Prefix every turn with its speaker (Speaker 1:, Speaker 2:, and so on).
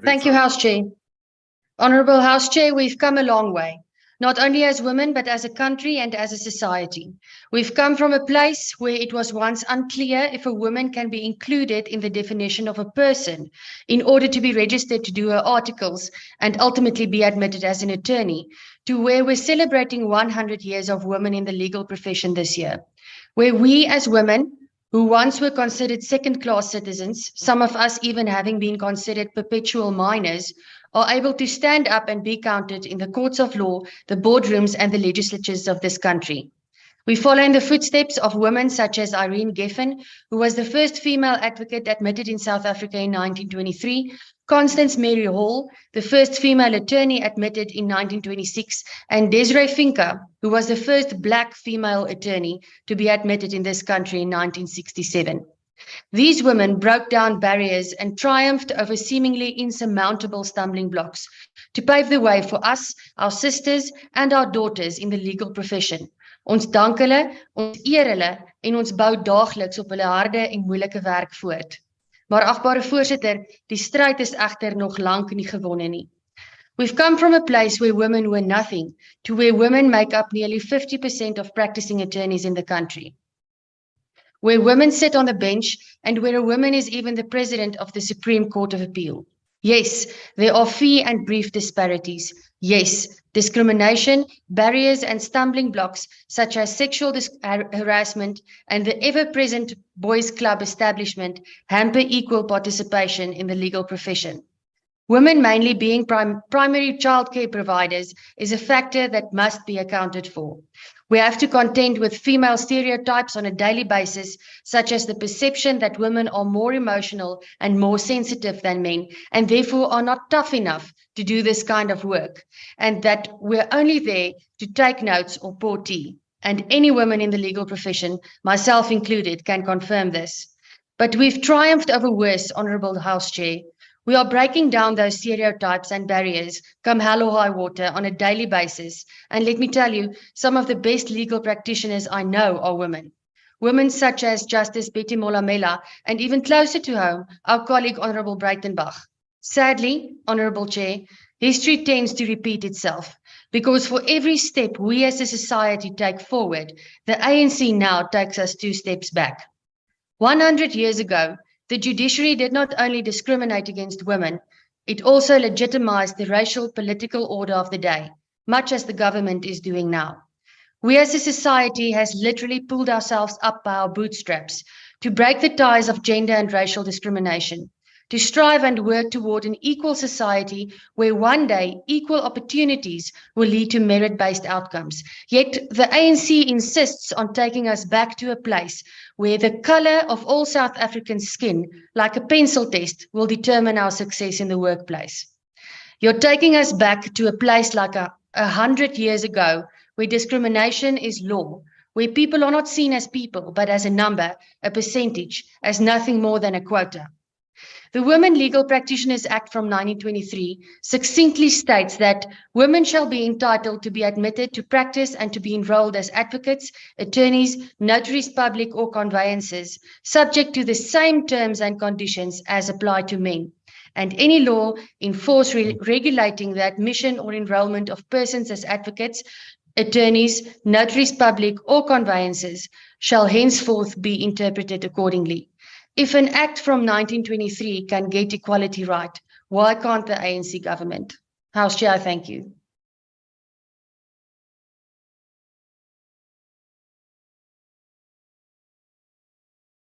Speaker 1: Thank you, House Chair. Honourable House Chair, we've come a long way, not only as women, but as a country and as a society. We've come from a place where it was once unclear if a woman can be included in the definition of a person in order to be registered to do her articles and ultimately be admitted as an attorney, to where we're celebrating 100 years of women in the legal profession this year, where we as women, who once were considered second-class citizens, some of us even having been considered perpetual minors, are able to stand up and be counted in the courts of law, the boardrooms and the legislatures of this country. We follow in the footsteps of women such as Irene Geffen, who was the first female advocate admitted in South Africa in 1923, Constance Mary Hall, the first female attorney admitted in 1926, and Desiree Finca, who was the first Black female attorney to be admitted in this country in 1967. These women broke down barriers and triumphed over seemingly insurmountable stumbling blocks to pave the way for us, our sisters, and our daughters in the legal profession. Ons dank hulle, ons eer hulle en ons bou daagliks op hulle harde en moeilike werk voort. Maar agbare voorsitter, die stryd is egter nog lank nie gewonne nie. We've come from a place where women were nothing to where women make up nearly 50% of practicing attorneys in the country, where women sit on the bench and where a woman is even the president of the Supreme Court of Appeal. Yes, there are fee and brief disparities. Yes, discrimination, barriers and stumbling blocks such as sexual harassment and the ever-present boys' club establishment hamper equal participation in the legal profession. Women mainly being primary childcare providers is a factor that must be accounted for. We have to contend with female stereotypes on a daily basis, such as the perception that women are more emotional and more sensitive than men, and therefore are not tough enough to do this kind of work, and that we're only there to take notes or pour tea. And any woman in the legal profession, myself included, can confirm this. But we've triumphed over worse, Honourable House Chair. We are breaking down those stereotypes and barriers, come hell or high water, on a daily basis. And let me tell you, some of the best legal practitioners I know are women. Women such as Justice Betty Molamela, and even closer to home, our colleague Honourable Breitenbach. Sadly, Honourable Chair, history tends to repeat itself, because for every step we as a society take forward, the ANC now takes us 2 steps back. 100 years ago, the judiciary did not only discriminate against women, it also legitimized the racial political order of the day, much as the government is doing now. We as a society has literally pulled ourselves up by our bootstraps to break the ties of gender and racial discrimination, to strive and work toward an equal society where one day equal opportunities will lead to merit-based outcomes. Yet the ANC insists on taking us back to a place where the color of all South African skin, like a pencil test, will determine our success in the workplace. You're taking us back to a place like 100 years ago, where discrimination is law, where people are not seen as people, but as a number, a percentage, as nothing more than a quota. The Women Legal Practitioners Act from 1923 succinctly states that women shall be entitled to be admitted to practice and to be enrolled as advocates, attorneys, notaries public or conveyancers, subject to the same terms and conditions as apply to men. And any law in force regulating the admission or enrollment of persons as advocates, attorneys, notaries public or conveyancers shall henceforth be interpreted accordingly. If an act from 1923 can get equality right, why can't the ANC government? House Chair, I thank you.